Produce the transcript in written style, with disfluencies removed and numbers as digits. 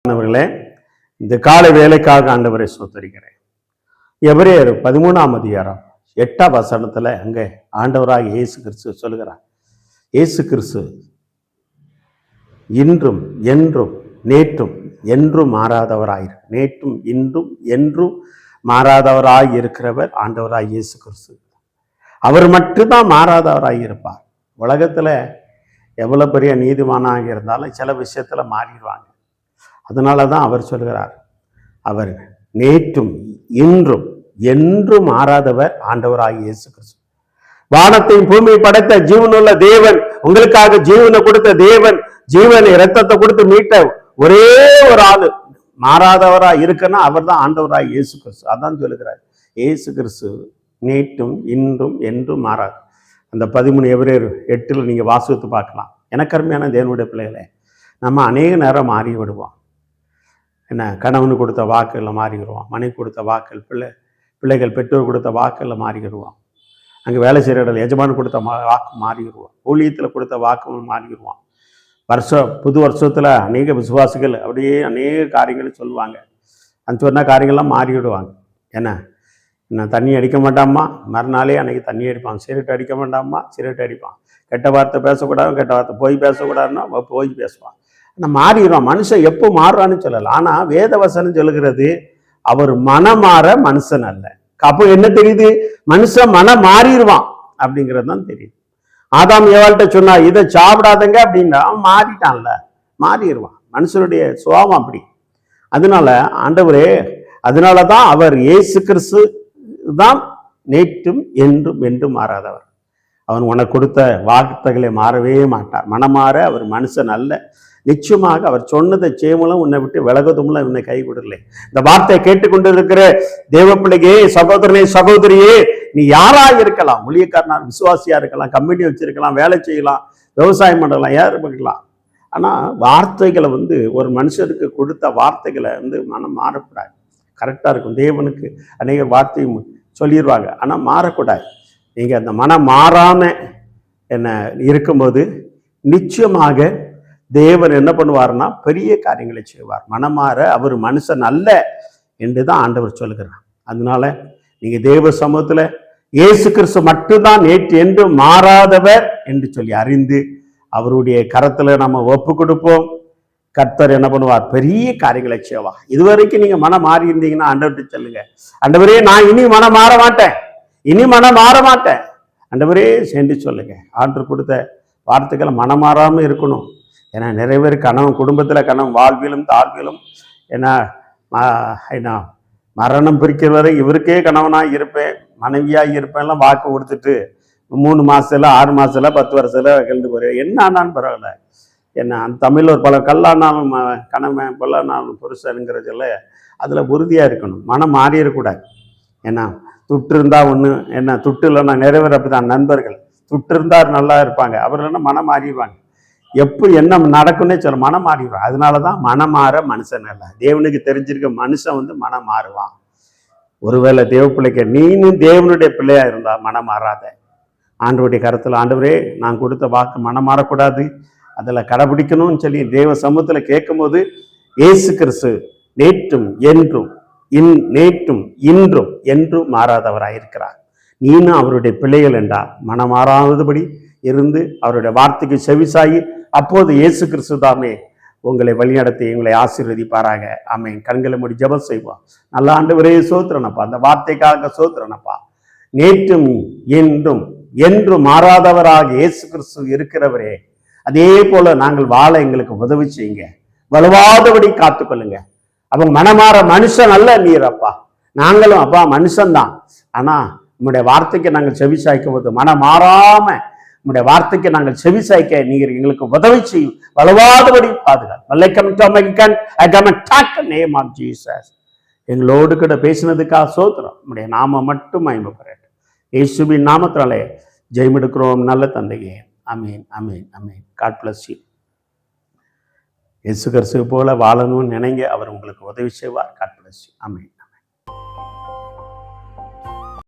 ஆண்டவர்களே, இந்த காலை வேலைக்காக ஆண்டவரை ஸ்தோத்திரிக்கிறேன். எபிரேயர் 13ஆம் அதிகாரம் 8ஆம் வசனத்துல அங்கே ஆண்டவராக இயேசு கிறிஸ்து சொல்லுகிறார், இயேசு கிறிஸ்து இன்றும் என்றும் நேற்றும் என்றும் நேற்றும் இன்றும் என்றும் மாறாதவராய் இருக்கிறவர் ஆண்டவராய் இயேசு கிறிஸ்து. அவர் மட்டும்தான் மாறாதவராய் இருப்பார். உலகத்துல எவ்வளவு பெரிய நீதிமானாக இருந்தாலும் சில விஷயத்துல மாறிடுவாங்க. அதனால தான் அவர் சொல்கிறார், அவர் நேற்றும் இன்றும் என்றும் மாறாதவர் ஆண்டவராகிய இயேசு கிறிஸ்து. வானத்தையும் பூமியை படைத்த ஜீவனுள்ள தேவன், உங்களுக்காக ஜீவனை கொடுத்த தேவன், ஜீவனை இரத்தத்தை கொடுத்து மீட்ட ஒரே ஒரு ஆளு மாறாதவராய் இருக்குன்னா அவர் தான் ஆண்டவராய் இயேசு கிறிஸ்து. அதான் சொல்லுகிறார், இயேசு கிறிஸ்து நேற்றும் இன்றும் என்றும் மாறாது. அந்த 13 எபிரேயர் 8 நீங்க வாசித்து பார்க்கலாம். எனக்கு அருமையான தேவனுடைய பிள்ளைகளை, நம்ம அநேக நேரம் மாறி விடுவோம். என்ன, கணவனுக்கு கொடுத்த வாக்குகளில் மாறிடுவோம், மனைவி கொடுத்த வாக்கள், பிள்ளைகள் பெற்றோர் கொடுத்த வாக்குகளில் மாறிடுவோம், அங்கே வேலை செய்கிற இடத்துல எஜமானு கொடுத்த வாக்கு மாறிடுவோம், ஊழியத்தில் கொடுத்த வாக்கு மாறிடுவோம். புது வருஷத்தில் அநேக விசுவாசிகள் அப்படியே அநேக காரியங்கள் சொல்லுவாங்க. அந்த சொன்ன காரியங்கள்லாம் மாறிவிடுவாங்க. என்ன, நான் தண்ணி அடிக்க மாட்டாம்மா, மறுநாளே அன்றைக்கி தண்ணி அடிப்பான். சிகரெட் அடிக்க மாட்டாம்மா, சிகரெட் அடிப்பான். கெட்ட வார்த்தை பேசக்கூடாது, கெட்ட வார்த்தை போய் பேசக்கூடாதுன்னா போய் பேசுவான். ஆனால் மாறிடுவான். மனுஷன் எப்போ மாறுறான்னு சொல்லலாம். ஆனால் வேத வசனம் சொல்லுகிறது, அவர் மனம் மாற மனுஷன் அல்ல. அப்போ என்ன தெரியுது, மனுஷன் மனம் மாறிடுவான் அப்படிங்கிறது தான் தெரியுது. ஆதாம் ஏவாள்கிட்ட சொன்னா இதை சாப்பிடாதங்க அப்படின்னா அவன் மாறிட்டான்ல, மாறிடுவான். மனுஷனுடைய சுபாவம் அப்படி. அதனால ஆண்டவரே, அதனால தான் அவர் இயேசு கிறிஸ்து தான் நேற்றும் என்றும் என்றும் மாறாதவர். அவன் உனக்கு கொடுத்த வார்த்தைகளை மாறவே மாட்டார். மனமாற அவர் மனுஷன் அல்ல. நிச்சயமாக அவர் சொன்னதை செய்யமும் உன்னை விட்டு விலகுதும்ல உன்னை கை விடலை. இந்த வார்த்தையை கேட்டுக்கொண்டு இருக்கிற தேவ பிள்ளையே, சகோதரனே, சகோதரியே, நீ யாரா இருக்கலாம், ஊழியக்காரனா, விசுவாசியா இருக்கலாம், கம்பெனி வச்சிருக்கலாம், வேலை செய்யலாம், விவசாயம் பண்ணலாம், யார் பண்ணலாம். ஆனா வார்த்தைகளை ஒரு மனுஷருக்கு கொடுத்த வார்த்தைகளை மனம் மாறக்கூடாது. கரெக்டா இருக்கும். தேவனுக்கு அநேக வார்த்தையும் சொல்லிடுவாங்க, ஆனா மாறக்கூடாது. நீங்க அந்த மனம் மாறாம என்ன இருக்கும்போது நிச்சயமாக தேவன் என்ன பண்ணுவார்னா பெரிய காரியங்களை செய்வார். மனமாற அவர் மனுஷன் அல்ல என்றுதான் ஆண்டவர் சொல்லுகிறார். அதனால நீங்க தேவ சமூகத்துல இயேசு கிறிஸ்து மட்டும்தான் நேற்று என்று மாறாதவர் என்று சொல்லி அறிந்து அவருடைய கரத்துல நம்ம ஒப்பு கொடுப்போம். கர்த்தர் என்ன பண்ணுவார், பெரிய காரியங்களை செய்வார். இதுவரைக்கும் நீங்க மனம் மாறி இருந்தீங்கன்னா ஆண்டவர்கிட்ட சொல்லுங்க, ஆண்டவரே நான் இனி மனம் மாற மாட்டேன், இனி மனம் மாற மாட்டேன், ஆண்டவரே சென்று சொல்லுங்க. ஆண்டவர் கொடுத்த வார்த்தைகளை மனம் மாறாம இருக்கணும். ஏன்னா நிறைய பேர் கணவன், குடும்பத்தில் கணவன் வாழ்விலும் தாழ்விலும் என்ன மரணம் பிரிக்கிற வரை இவருக்கே கணவனாக இருப்பேன், மனைவியாக இருப்பேன்லாம் வாக்கு கொடுத்துட்டு 3 மாதத்துல 6 மாதத்துல 10 வருஷத்துல கலந்து போகிறேன். என்ன ஆனாலும் பரவாயில்ல. என்ன, அந்த தமிழில் ஒரு பல கல்லானாலும் கணவன், பொல்லானாலும் புருஷனுங்கிறதுல அதில் உறுதியாக இருக்கணும். மனம் மாறிடக்கூடாது. ஏன்னா துட்டு இருந்தால் ஒன்று, என்ன துட்டு இல்லைன்னா நிறைய பேர் அப்படி தான். நண்பர்கள் துட்டு இருந்தால் நல்லா இருப்பாங்க, அவர்கள்னா மனம் மாறிடுவாங்க. எப்போ என்ன நடக்கும்னே சொல்ல மனம் மாறிடுவான். அதனாலதான் மனம் மாற மனுஷன் அல்ல. தேவனுக்கு தெரிஞ்சிருக்க மனுஷன் மனம் மாறுவான். ஒருவேளை தேவ பிள்ளைக்கு நீனும் தேவனுடைய பிள்ளையா இருந்தா மனம் மாறாத. ஆண்டவருடைய கருத்துல, ஆண்டவரே நான் கொடுத்த வாக்கு மனம் மாறக்கூடாது, அதுல கடைபிடிக்கணும்னு சொல்லி தேவ சமூகத்துல கேட்கும் போது இயேசு கிறிஸ்து நேற்றும் என்றும் நேற்றும் இன்றும் என்றும் மாறாதவராயிருக்கிறார். நீனும் அவருடைய பிள்ளைகள் என்றா மனம் மாறாதபடி இருந்து அவருடைய வார்த்தைக்கு செவிசாயி அப்போது இயேசு கிறிஸ்து தாமே உங்களை வழிநடத்தி உங்களை ஆசீர்வதிப்பாராக. ஆமென். கண்களை மூடி ஜெபம் செய்வோம். நல்ல ஆண்டவரே சோத்திரனப்பா, அந்த வார்த்தைக்காக சோத்திரனப்பா. நேற்றும் என்றும் என்றும் மாறாதவராக இயேசு கிறிஸ்து இருக்கிறவரே, அதே போல நாங்கள் வாழ எங்களுக்கு உதவி செய்யுங்க, வலுவாதபடி காத்துக்கொள்ளுங்க. அவங்க மனமாற மனுஷன் அல்ல நீர் அப்பா, நாங்களும் அப்பா மனுஷன்தான். ஆனா உங்களுடைய வார்த்தைக்கு நாங்கள் செவி சாய்க்கும் போது மனம் மாறாம உங்களுடைய வார்த்தைக்கு நாங்கள் செவி சாய்க்க நீங்க எங்களுக்கு உதவி செய்யும், வலுவாதபடி பாதுகாப்பு. எங்களோடு கூட பேசினதுக்காக சோத்திரம். உங்களுடைய நாமம் மட்டும் மகிமைப்படட்டும். இயேசுவின் நாமத்தினாலே ஜெயமெடுக்கிறோம் நல்ல தந்தையே. ஆமீன், ஆமீன், ஆமீன். God bless you. இயேசு கிறிஸ்து போல வாழணும்னு நினைங்க, அவர் உங்களுக்கு உதவி செய்வார். God bless you. ஆமீன்.